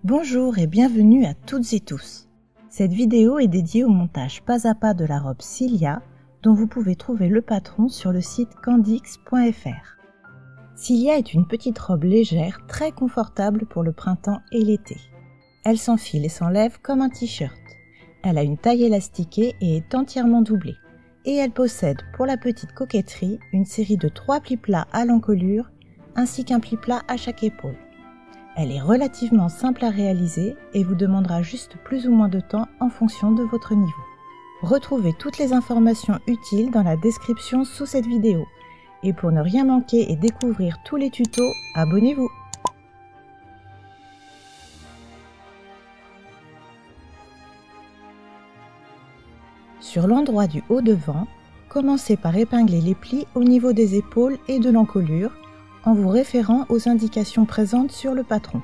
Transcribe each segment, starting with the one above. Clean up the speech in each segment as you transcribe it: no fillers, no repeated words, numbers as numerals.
Bonjour et bienvenue à toutes et tous. Cette vidéo est dédiée au montage pas à pas de la robe Cilia, dont vous pouvez trouver le patron sur le site candix.fr. Cilia est une petite robe légère, très confortable pour le printemps et l'été. Elle s'enfile et s'enlève comme un t-shirt. Elle a une taille élastiquée et est entièrement doublée. Et elle possède, pour la petite coquetterie, une série de 3 plis plats à l'encolure, ainsi qu'un pli plat à chaque épaule. Elle est relativement simple à réaliser et vous demandera juste plus ou moins de temps en fonction de votre niveau. Retrouvez toutes les informations utiles dans la description sous cette vidéo. Et pour ne rien manquer et découvrir tous les tutos, abonnez-vous! Sur l'endroit du haut devant, commencez par épingler les plis au niveau des épaules et de l'encolure, en vous référant aux indications présentes sur le patron.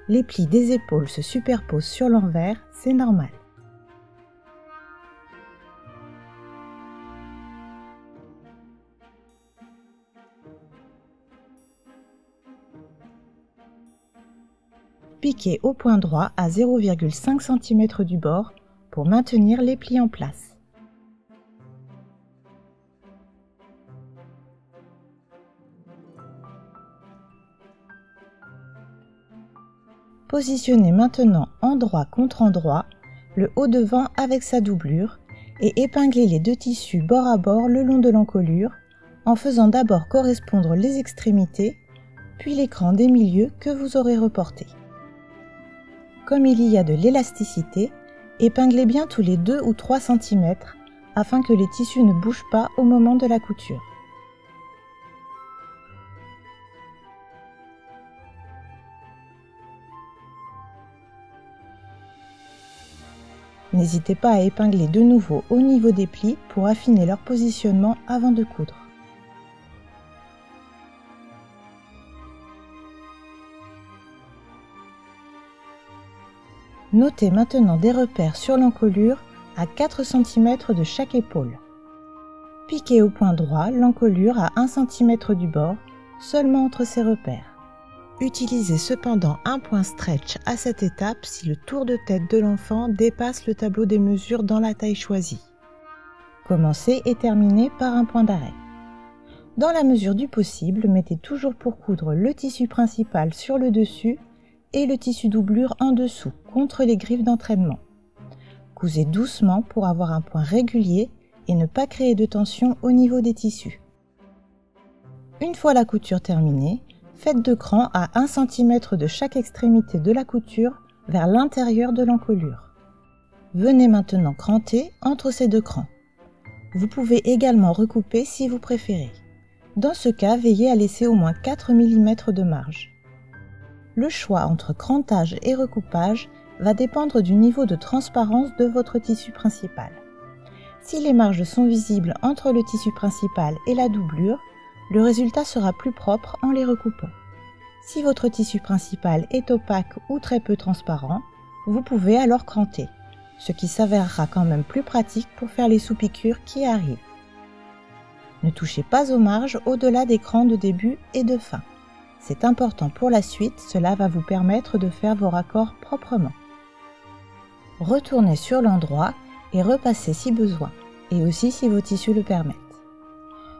Les plis des épaules se superposent sur l'envers, c'est normal. Piquez au point droit à 0,5 cm du bord pour maintenir les plis en place. Positionnez maintenant endroit contre endroit le haut devant avec sa doublure et épinglez les deux tissus bord à bord le long de l'encolure en faisant d'abord correspondre les extrémités, puis l'écran des milieux que vous aurez reporté. Comme il y a de l'élasticité, épinglez bien tous les 2 ou 3 cm afin que les tissus ne bougent pas au moment de la couture. N'hésitez pas à épingler de nouveau au niveau des plis pour affiner leur positionnement avant de coudre. Notez maintenant des repères sur l'encolure à 4 cm de chaque épaule. Piquez au point droit l'encolure à 1 cm du bord, seulement entre ces repères. Utilisez cependant un point stretch à cette étape si le tour de tête de l'enfant dépasse le tableau des mesures dans la taille choisie. Commencez et terminez par un point d'arrêt. Dans la mesure du possible, mettez toujours pour coudre le tissu principal sur le dessus et le tissu doublure en dessous, contre les griffes d'entraînement. Cousez doucement pour avoir un point régulier et ne pas créer de tension au niveau des tissus. Une fois la couture terminée, faites 2 crans à 1 cm de chaque extrémité de la couture vers l'intérieur de l'encolure. Venez maintenant cranter entre ces 2 crans. Vous pouvez également recouper si vous préférez. Dans ce cas, veillez à laisser au moins 4 mm de marge. Le choix entre crantage et recoupage va dépendre du niveau de transparence de votre tissu principal. Si les marges sont visibles entre le tissu principal et la doublure, le résultat sera plus propre en les recoupant. Si votre tissu principal est opaque ou très peu transparent, vous pouvez alors cranter, ce qui s'avérera quand même plus pratique pour faire les sous-piqûres qui arrivent. Ne touchez pas aux marges au-delà des crans de début et de fin. C'est important pour la suite, cela va vous permettre de faire vos raccords proprement. Retournez sur l'endroit et repassez si besoin, et aussi si vos tissus le permettent.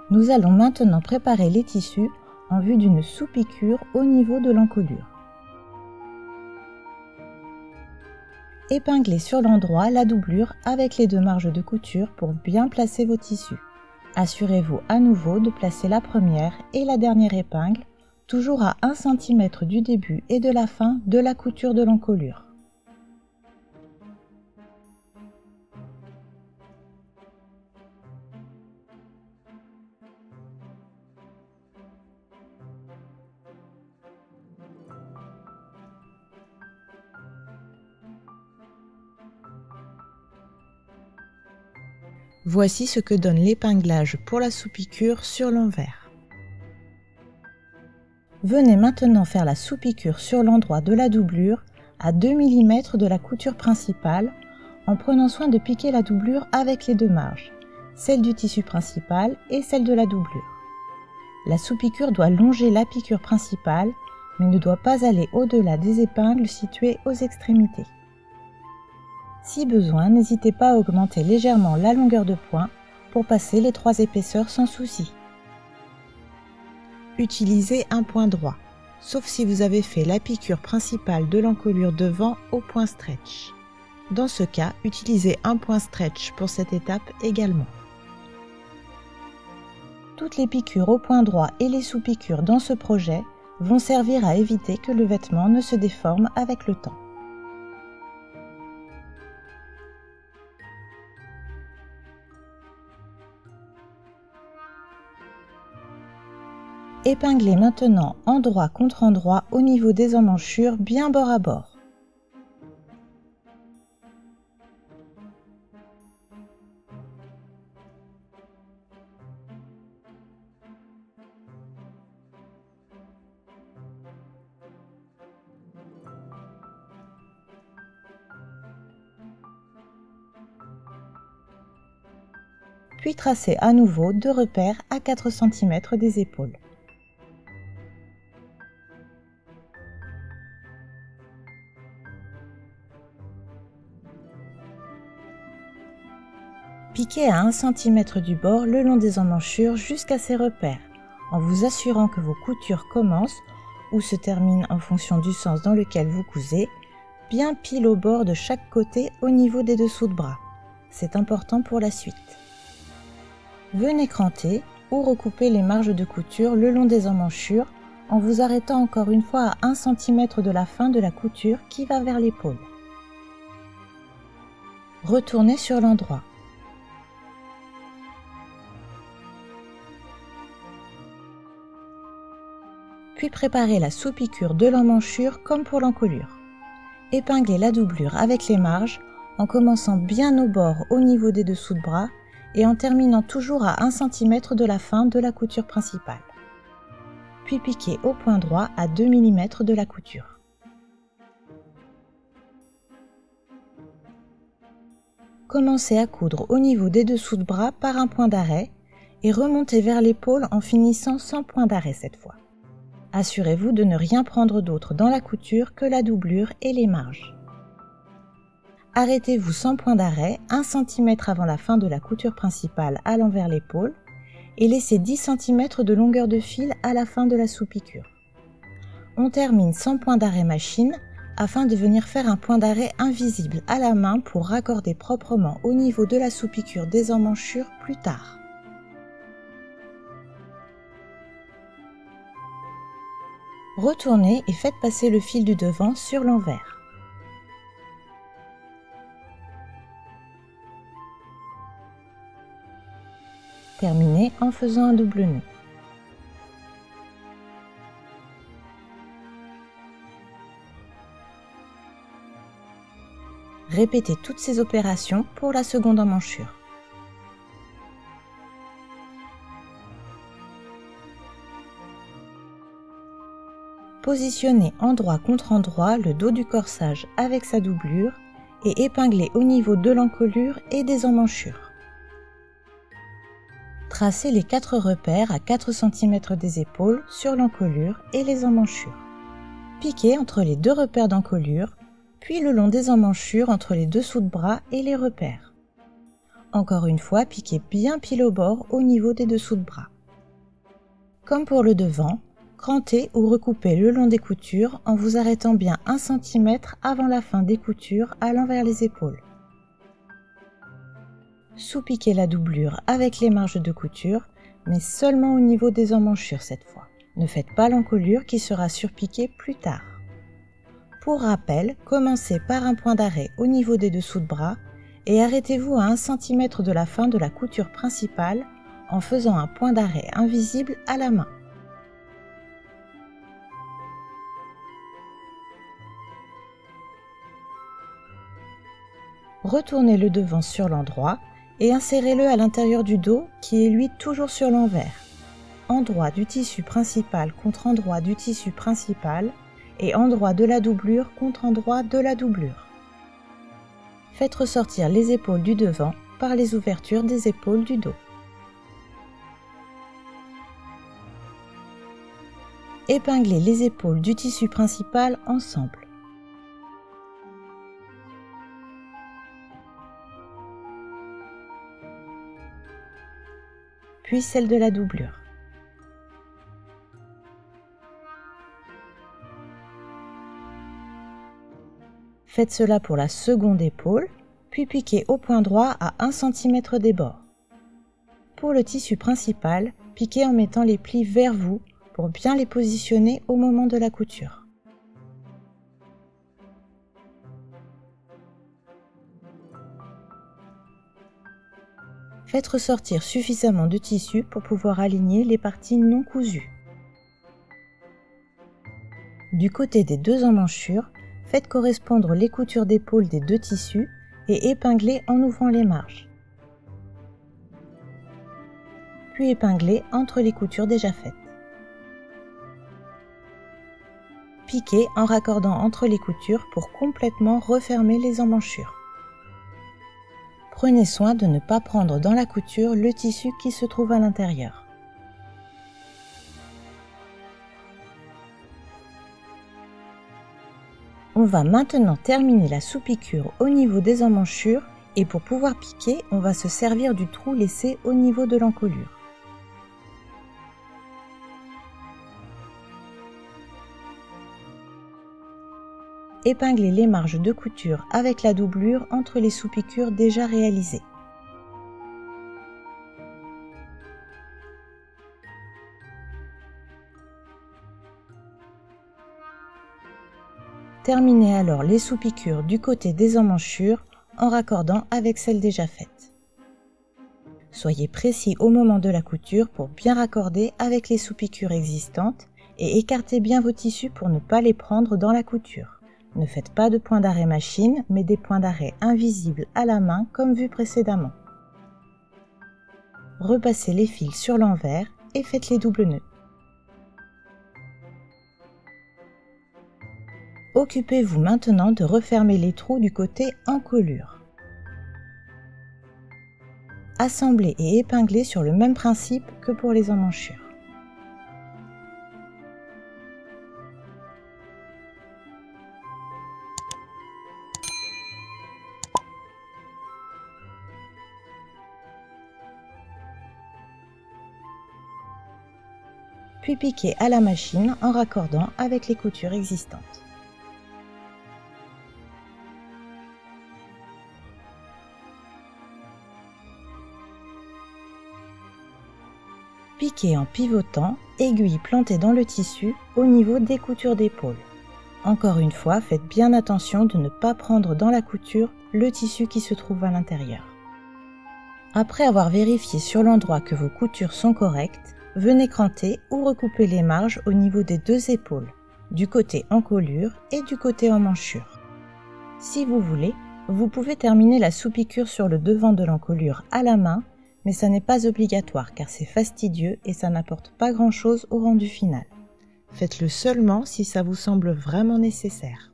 Nous allons maintenant préparer les tissus en vue d'une sous-piqûre au niveau de l'encolure. Épinglez sur l'endroit la doublure avec les 2 marges de couture pour bien placer vos tissus. Assurez-vous à nouveau de placer la première et la dernière épingle toujours à 1 cm du début et de la fin de la couture de l'encolure. Voici ce que donne l'épinglage pour la sous-piqûre sur l'envers. Venez maintenant faire la sous-piqûre sur l'endroit de la doublure à 2 mm de la couture principale en prenant soin de piquer la doublure avec les deux marges, celle du tissu principal et celle de la doublure. La sous-piqûre doit longer la piqûre principale, mais ne doit pas aller au-delà des épingles situées aux extrémités. Si besoin, n'hésitez pas à augmenter légèrement la longueur de point pour passer les 3 épaisseurs sans souci. Utilisez un point droit, sauf si vous avez fait la piqûre principale de l'encolure devant au point stretch. Dans ce cas, utilisez un point stretch pour cette étape également. Toutes les piqûres au point droit et les sous-piqûres dans ce projet vont servir à éviter que le vêtement ne se déforme avec le temps. Épinglez maintenant endroit contre endroit au niveau des emmanchures bien bord à bord. Puis tracez à nouveau 2 repères à 4 cm des épaules. Piquez à 1 cm du bord le long des emmanchures jusqu'à ces repères, en vous assurant que vos coutures commencent ou se terminent en fonction du sens dans lequel vous cousez, bien pile au bord de chaque côté au niveau des dessous de bras. C'est important pour la suite. Venez cranter ou recouper les marges de couture le long des emmanchures en vous arrêtant encore une fois à 1 cm de la fin de la couture qui va vers l'épaule. Retournez sur l'endroit. Puis préparez la sous-piqûre de l'emmanchure comme pour l'encolure. Épinglez la doublure avec les marges en commençant bien au bord au niveau des dessous de bras et en terminant toujours à 1 cm de la fin de la couture principale. Puis piquez au point droit à 2 mm de la couture. Commencez à coudre au niveau des dessous de bras par un point d'arrêt et remontez vers l'épaule en finissant sans point d'arrêt cette fois. Assurez-vous de ne rien prendre d'autre dans la couture que la doublure et les marges. Arrêtez-vous sans point d'arrêt 1 cm avant la fin de la couture principale allant vers l'épaule et laissez 10 cm de longueur de fil à la fin de la sous-piqûre. On termine sans point d'arrêt machine afin de venir faire un point d'arrêt invisible à la main pour raccorder proprement au niveau de la sous-piqûre des emmanchures plus tard. Retournez et faites passer le fil du devant sur l'envers. Terminez en faisant un double nœud. Répétez toutes ces opérations pour la seconde emmanchure. Positionnez endroit contre endroit le dos du corsage avec sa doublure et épinglez au niveau de l'encolure et des emmanchures. Tracez les 4 repères à 4 cm des épaules sur l'encolure et les emmanchures. Piquez entre les 2 repères d'encolure, puis le long des emmanchures entre les dessous de bras et les repères. Encore une fois, piquez bien pile au bord au niveau des dessous de bras. Comme pour le devant, crantez ou recoupez le long des coutures en vous arrêtant bien 1 cm avant la fin des coutures allant vers les épaules. Sous-piquez la doublure avec les marges de couture, mais seulement au niveau des emmanchures cette fois. Ne faites pas l'encolure qui sera surpiquée plus tard. Pour rappel, commencez par un point d'arrêt au niveau des dessous de bras et arrêtez-vous à 1 cm de la fin de la couture principale en faisant un point d'arrêt invisible à la main. Retournez le devant sur l'endroit et insérez-le à l'intérieur du dos qui est lui toujours sur l'envers. Endroit du tissu principal contre endroit du tissu principal et endroit de la doublure contre endroit de la doublure. Faites ressortir les épaules du devant par les ouvertures des épaules du dos. Épinglez les épaules du tissu principal ensemble. Puis celle de la doublure. Faites cela pour la seconde épaule, puis piquez au point droit à 1 cm des bords. Pour le tissu principal, piquez en mettant les plis vers vous pour bien les positionner au moment de la couture. Faites ressortir suffisamment de tissu pour pouvoir aligner les parties non cousues. Du côté des deux emmanchures, faites correspondre les coutures d'épaule des deux tissus et épinglez en ouvrant les marges. Puis épinglez entre les coutures déjà faites. Piquez en raccordant entre les coutures pour complètement refermer les emmanchures. Prenez soin de ne pas prendre dans la couture le tissu qui se trouve à l'intérieur. On va maintenant terminer la sous-piqûre au niveau des emmanchures et pour pouvoir piquer, on va se servir du trou laissé au niveau de l'encolure. Épinglez les marges de couture avec la doublure entre les sous-piqûres déjà réalisées. Terminez alors les sous-piqûres du côté des emmanchures en raccordant avec celles déjà faites. Soyez précis au moment de la couture pour bien raccorder avec les sous-piqûres existantes et écartez bien vos tissus pour ne pas les prendre dans la couture. Ne faites pas de points d'arrêt machine, mais des points d'arrêt invisibles à la main comme vu précédemment. Repassez les fils sur l'envers et faites les doubles nœuds. Occupez-vous maintenant de refermer les trous du côté encolure. Assemblez et épinglez sur le même principe que pour les emmanchures. Puis piquez à la machine en raccordant avec les coutures existantes. Piquez en pivotant, aiguille plantée dans le tissu au niveau des coutures d'épaule. Encore une fois, faites bien attention de ne pas prendre dans la couture le tissu qui se trouve à l'intérieur. Après avoir vérifié sur l'endroit que vos coutures sont correctes, venez cranter ou recouper les marges au niveau des deux épaules, du côté encolure et du côté emmanchure. Si vous voulez, vous pouvez terminer la sous-piqûre sur le devant de l'encolure à la main, mais ça n'est pas obligatoire car c'est fastidieux et ça n'apporte pas grand-chose au rendu final. Faites-le seulement si ça vous semble vraiment nécessaire.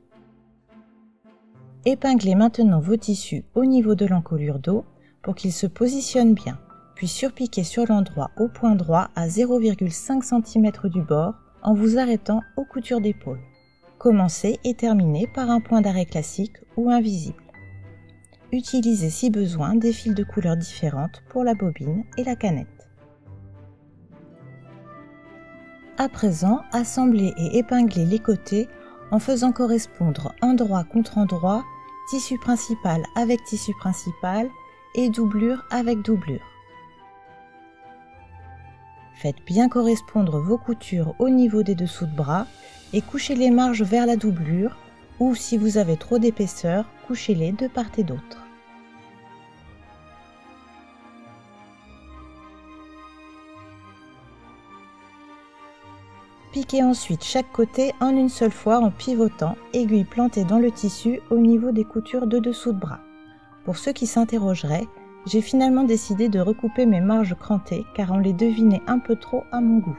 Épinglez maintenant vos tissus au niveau de l'encolure dos pour qu'ils se positionnent bien, puis surpiquez sur l'endroit au point droit à 0,5 cm du bord en vous arrêtant aux coutures d'épaule. Commencez et terminez par un point d'arrêt classique ou invisible. Utilisez si besoin des fils de couleurs différentes pour la bobine et la canette. À présent, assemblez et épinglez les côtés en faisant correspondre endroit contre endroit, tissu principal avec tissu principal et doublure avec doublure. Faites bien correspondre vos coutures au niveau des dessous de bras et couchez les marges vers la doublure ou si vous avez trop d'épaisseur, couchez-les de part et d'autre. Piquez ensuite chaque côté en une seule fois en pivotant, aiguille plantée dans le tissu au niveau des coutures de dessous de bras. Pour ceux qui s'interrogeraient, j'ai finalement décidé de recouper mes marges crantées car on les devinait un peu trop à mon goût.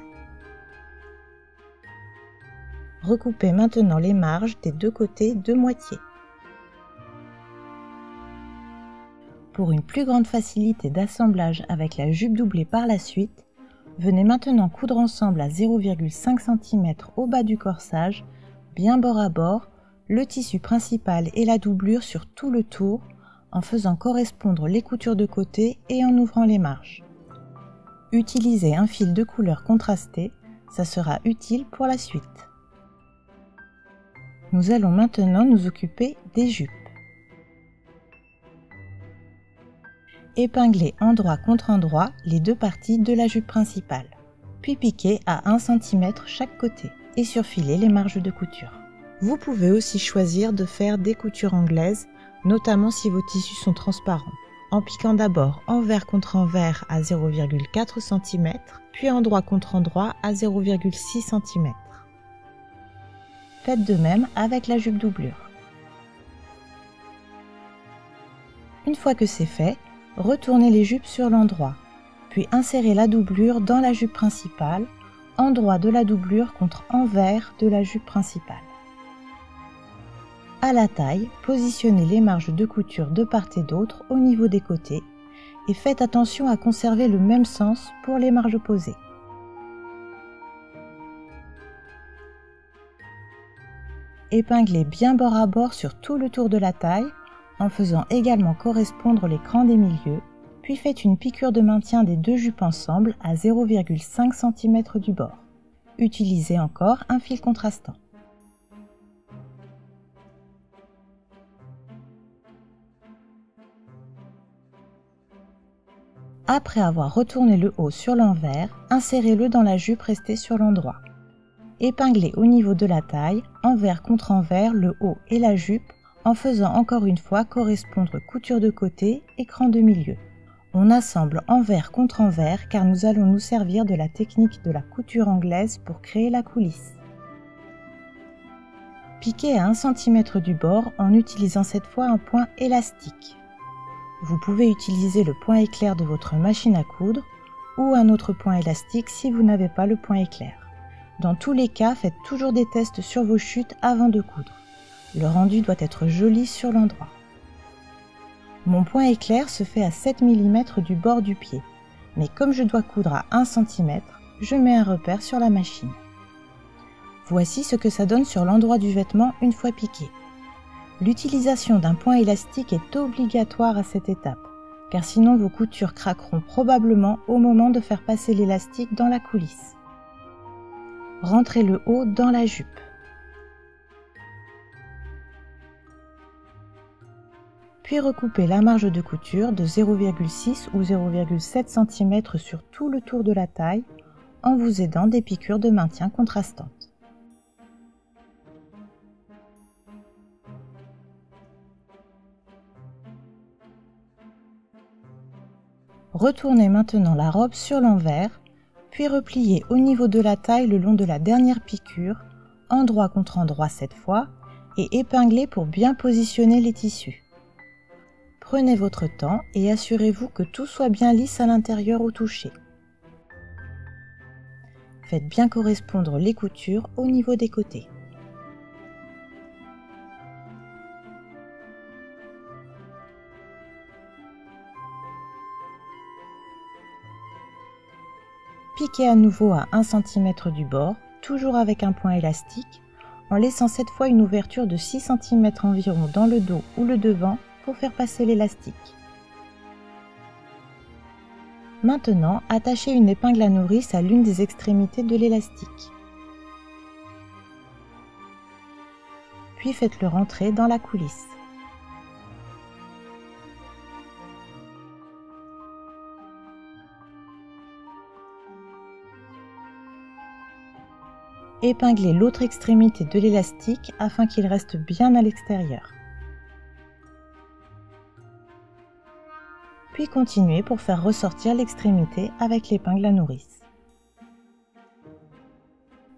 Recoupez maintenant les marges des deux côtés de moitié. Pour une plus grande facilité d'assemblage avec la jupe doublée par la suite, venez maintenant coudre ensemble à 0,5 cm au bas du corsage, bien bord à bord, le tissu principal et la doublure sur tout le tour, en faisant correspondre les coutures de côté et en ouvrant les marges. Utilisez un fil de couleur contrastée, ça sera utile pour la suite. Nous allons maintenant nous occuper des jupes. Épinglez endroit contre endroit les deux parties de la jupe principale, puis piquez à 1 cm chaque côté et surfilez les marges de couture. Vous pouvez aussi choisir de faire des coutures anglaises, notamment si vos tissus sont transparents, en piquant d'abord envers contre envers à 0,4 cm, puis endroit contre endroit à 0,6 cm. Faites de même avec la jupe doublure. Une fois que c'est fait, retournez les jupes sur l'endroit, puis insérez la doublure dans la jupe principale, endroit de la doublure contre envers de la jupe principale. À la taille, positionnez les marges de couture de part et d'autre au niveau des côtés et faites attention à conserver le même sens pour les marges opposées. Épinglez bien bord à bord sur tout le tour de la taille en faisant également correspondre les crans des milieux, puis faites une piqûre de maintien des deux jupes ensemble à 0,5 cm du bord. Utilisez encore un fil contrastant. Après avoir retourné le haut sur l'envers, insérez-le dans la jupe restée sur l'endroit. Épinglez au niveau de la taille, envers contre envers, le haut et la jupe, en faisant encore une fois correspondre couture de côté et cran de milieu. On assemble envers contre envers car nous allons nous servir de la technique de la couture anglaise pour créer la coulisse. Piquez à 1 cm du bord en utilisant cette fois un point élastique. Vous pouvez utiliser le point éclair de votre machine à coudre ou un autre point élastique si vous n'avez pas le point éclair. Dans tous les cas, faites toujours des tests sur vos chutes avant de coudre. Le rendu doit être joli sur l'endroit. Mon point éclair se fait à 7 mm du bord du pied, mais comme je dois coudre à 1 cm, je mets un repère sur la machine. Voici ce que ça donne sur l'endroit du vêtement une fois piqué. L'utilisation d'un point élastique est obligatoire à cette étape, car sinon vos coutures craqueront probablement au moment de faire passer l'élastique dans la coulisse. Rentrez le haut dans la jupe. Puis recoupez la marge de couture de 0,6 ou 0,7 cm sur tout le tour de la taille en vous aidant des piqûres de maintien contrastantes. Retournez maintenant la robe sur l'envers, puis repliez au niveau de la taille le long de la dernière piqûre, endroit contre endroit cette fois, et épinglez pour bien positionner les tissus. Prenez votre temps et assurez-vous que tout soit bien lisse à l'intérieur au toucher. Faites bien correspondre les coutures au niveau des côtés. Piquez à nouveau à 1 cm du bord, toujours avec un point élastique, en laissant cette fois une ouverture de 6 cm environ dans le dos ou le devant pour faire passer l'élastique. Maintenant, attachez une épingle à nourrice à l'une des extrémités de l'élastique. Puis faites-le rentrer dans la coulisse. Épinglez l'autre extrémité de l'élastique afin qu'il reste bien à l'extérieur. Puis continuez pour faire ressortir l'extrémité avec l'épingle à nourrice.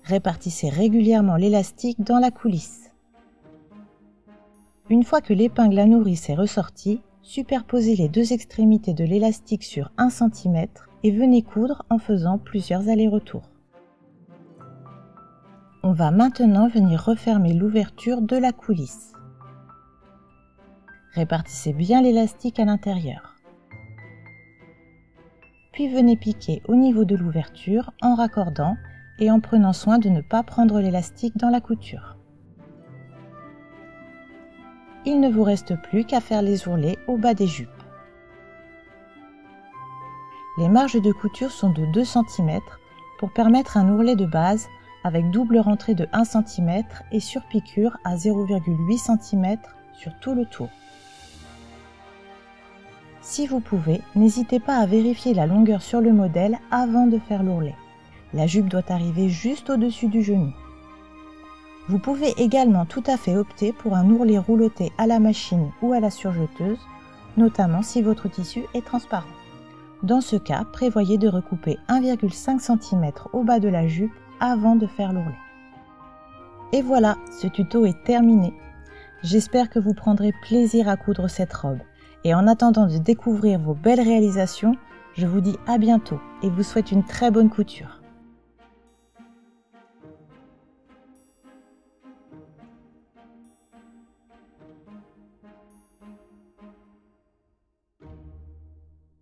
Répartissez régulièrement l'élastique dans la coulisse. Une fois que l'épingle à nourrice est ressortie, superposez les deux extrémités de l'élastique sur 1 cm et venez coudre en faisant plusieurs allers-retours. On va maintenant venir refermer l'ouverture de la coulisse. Répartissez bien l'élastique à l'intérieur. Puis venez piquer au niveau de l'ouverture en raccordant et en prenant soin de ne pas prendre l'élastique dans la couture. Il ne vous reste plus qu'à faire les ourlets au bas des jupes. Les marges de couture sont de 2 cm pour permettre un ourlet de base avec double rentrée de 1 cm et surpiqûre à 0,8 cm sur tout le tour. Si vous pouvez, n'hésitez pas à vérifier la longueur sur le modèle avant de faire l'ourlet. La jupe doit arriver juste au-dessus du genou. Vous pouvez également tout à fait opter pour un ourlet rouloté à la machine ou à la surjeteuse, notamment si votre tissu est transparent. Dans ce cas, prévoyez de recouper 1,5 cm au bas de la jupe avant de faire l'ourlet. Et voilà, ce tuto est terminé. J'espère que vous prendrez plaisir à coudre cette robe. Et en attendant de découvrir vos belles réalisations, je vous dis à bientôt et vous souhaite une très bonne couture.